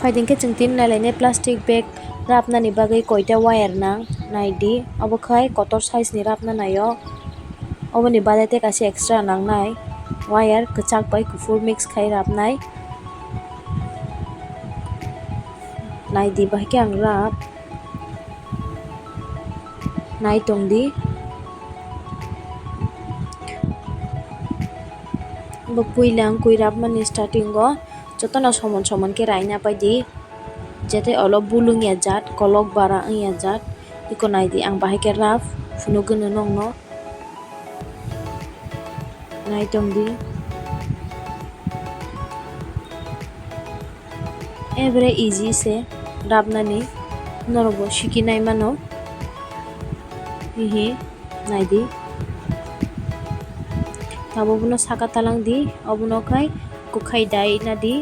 Faidingke chungtin nalaine plastic bag rapnani bagui koita wire nang naidi abo khai kotor size ni rapna naio oboni badete kaisa extra nangnai wire kwchak bai kufur mix khai rapnai naidi bahike ang rap nai tongdi bo puilang kui rapmani starting o jotono somon somon ke raina paidi jete olo bulung ya jat kolok bara ya jat iko naidi ang bahike rap funugunu nongno nai tongdi every easy se rapnani norobo shikinai mano hihi naidi tabo bono saka talang di obono khai kukhai dai na di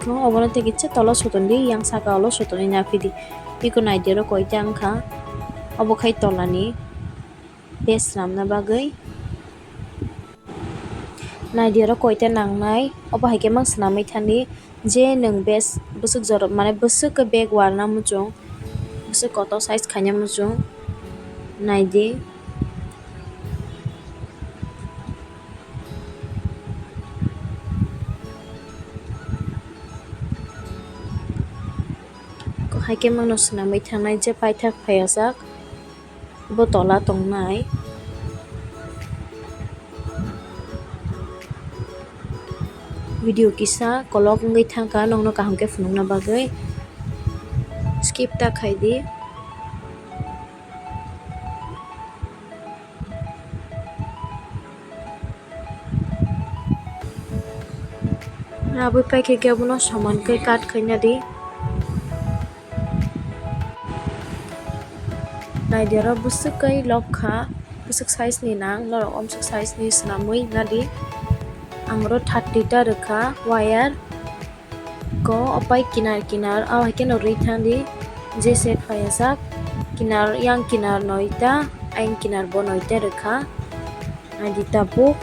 ko obono te kitche tolo sotondi yang saka olo sotoni na pidi iko naidero koita angkha obo khai tolani base ramna bagui naidero koita nangnai obo haike mang swnamai thani je nung base busuk jorok mane busuk ke bag warna muchung busuk koto size khaina muchung naidi haike mangno swnamai thangnai je paithak phaiyajak bo tola tongnai video kisa kolok ongoi thangka nongno kaham ke phunukna bagui skip ta khaidi rabui paike ke abono saman ke cut khaina di naidero busuk kai lokha busuk size ni nang lorok omsuk size ni swnamui nadi amro 30 ta rwkha wire ko opai kinar kinar haike no rui thandi je set phaiyajak kinar yang kinar 9 ta ain kinar bo 9 ta rwkha naidi tabuk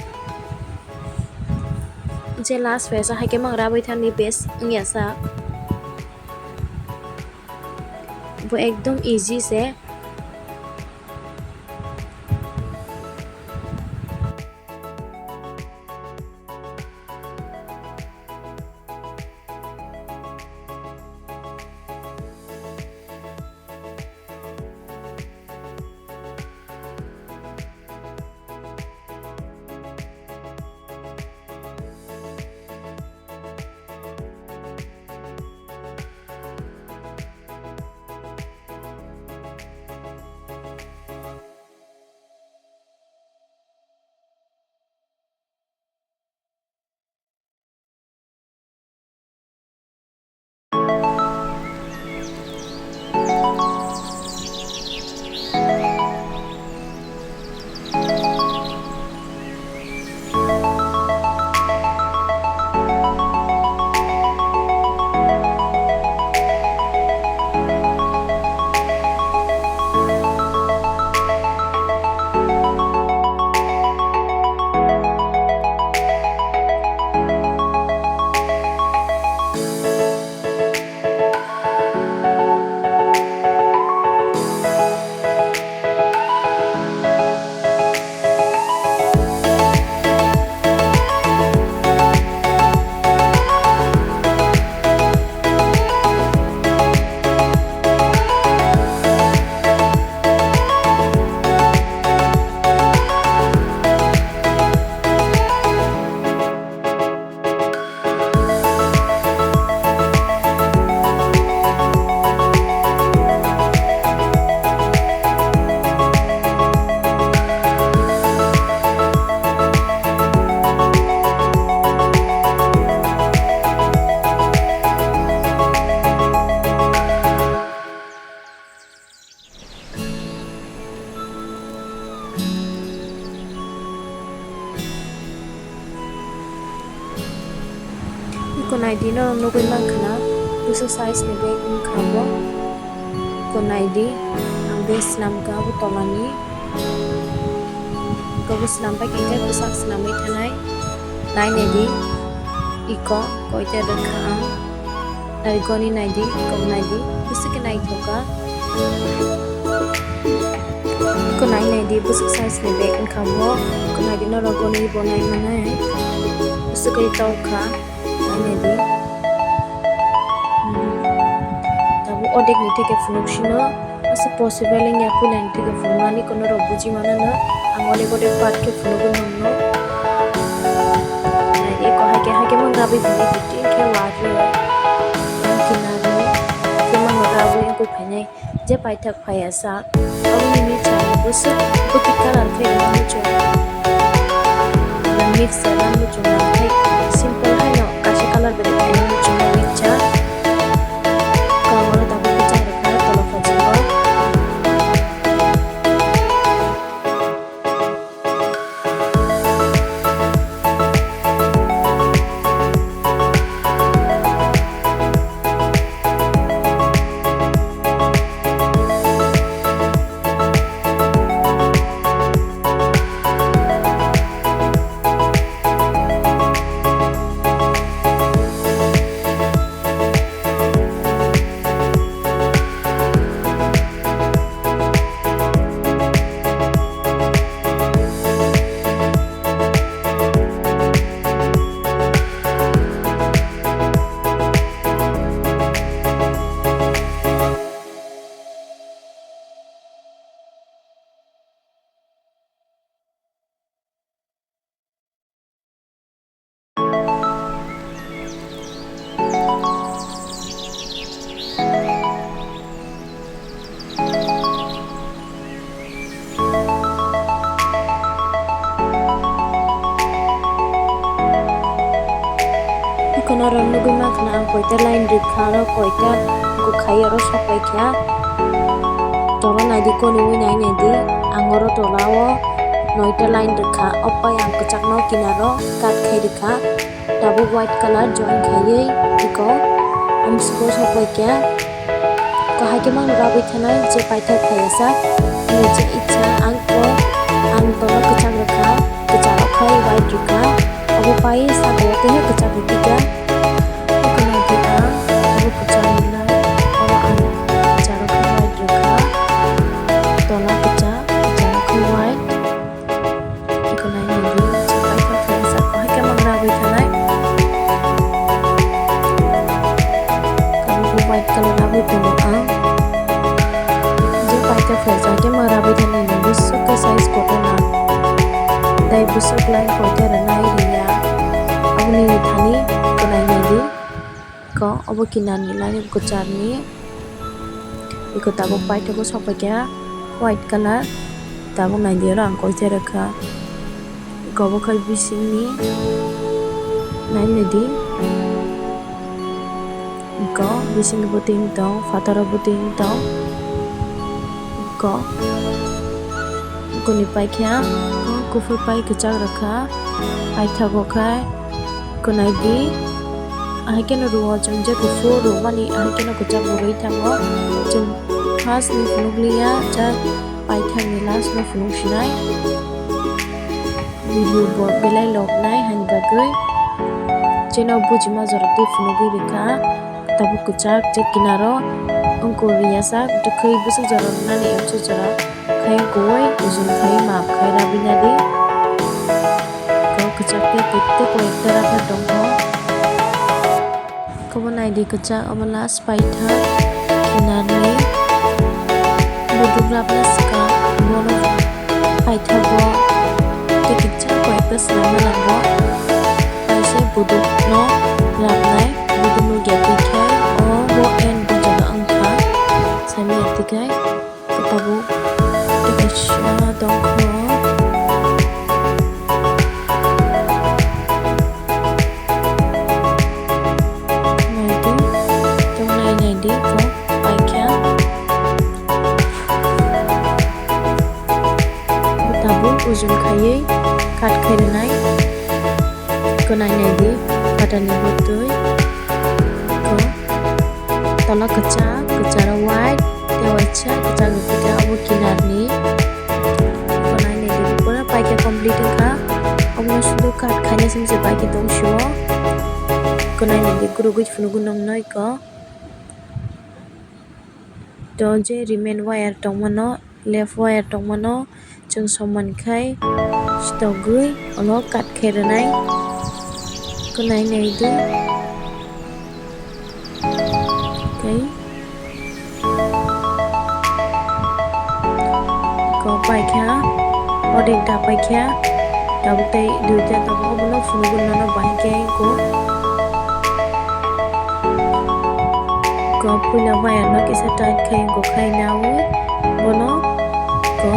je last phaiyajak haike mang rabui thandi base ongyajak bo ekdom easy se ko naidi no nugui mankana busuk size ni bag ungkha bo ko naidi ang base nam ka bu tolani ko bu snam pai kai busak snamai thanai nai naidi iko koite rakha ang nai goni naidi ko naidi busuk nai thoka ko naidi busuk size ni bag an khamo ko naidi no rogoni bonai manai busuk kai tawkha naidi odek ni থেকে ফুনুকশিনো আছে possible ইয়া পুলেন থেকে ফুনুমানি কোনো রবুজি মানে না angole bode part ke funugun honno e ko hake mang rabi bini bitti ke wari kinaro ke mang rabi ko phane je paithak phaya sa awni ni cha bus buki kalar ke ramu cho na mix ramu cho na hai simple hai no kashi color bede ramu cho na cha kono ronno guma khna koita line dikharo koita ko khayaro sapai kya tola nai di ko ni nai nai di angoro tolawo noita line dikha opai ang kachakno kinaro kat khai dikha double white color join khaye diko amsgo sapai kya kahai ke mang rabi thanai je paithak khayasa nije icha ang ko ang tola kachak rakha kachak khai white dikha abo pai sa kote he kachak dikha busuk lain kote ranai ria abuni ni thani konai nedi ko obo kinani lain ko charni iko tabo paita ko sopakya white color tabo nai dia rang koite rakha ko obo khai bising ni nai nedi ko bising buting to fatara buting to ko ni paikya kufur pai kechak rakha paitha go khai konai di ahken ruwa jamje kufur rumani ahken kechak boroi thango jum first ni funuglia ja paitha ni last na funug sinai video bo belai lok nai han bagoi cheno bujima jorati funugui rekha tabu kechak je kinaro ongko riasa dukhoi busuk jaron nani amchu jara khai goi ujun khai map khai rabina di ko kechak ke kitte ko ekta rakha dongho ko banai di kechak amala spaitha kinani buduk rapna ska bono paitha bo ke kechak ko ekta snama langbo paise buduk no rapnai buduk no gyapi khai o bo en bo jaga angkha sami atikai ketabu Shana dongho naidi ko paikya tabu ujun khaye kat khainai ko naidi patani botoi ko tala kacha kachara white Yawacha kecang pika abu kinar ni. Konai ni di pura pakai complete ka. Omno sudu kat khanya simse pakai tong shuo. Konai ni di guru guj funu gunong noi ko. Doje remain wire tong mano left wire tong mano chung soman khai stogui ono kat kheranai. Konai ni di. Okay. Ko paikha oding ta paikha dabute duita ta obono funu gunong bahike ko pula wire no kisa tight khai ko khai nawe bono ko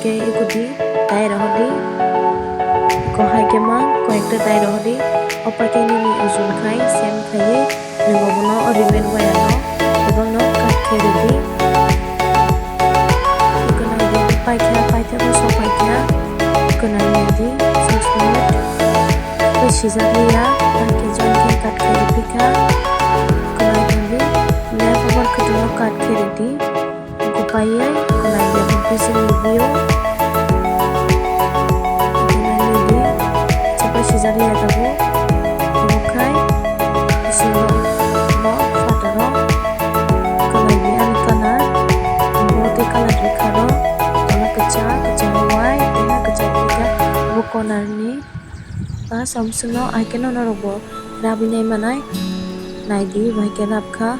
ke ikuti tai rohdi ko haike ma ko ekta tai rohdi opake ni ujun khai sem khai nungo bono remain wire no ebong no kat khai redi paikha ko so paikha konai di 6 minute ko shizaliya take jon ke kat khai pika kat kiri kupaya konai dia bisa video konai dia cepat sejari ada bu bukai sino no fataro konai dia anikana mote kala dekaro tola kecang white dia kecang tiga bu konar ni pas samsuno aikeno narobo rabinai manai nai di baike rabka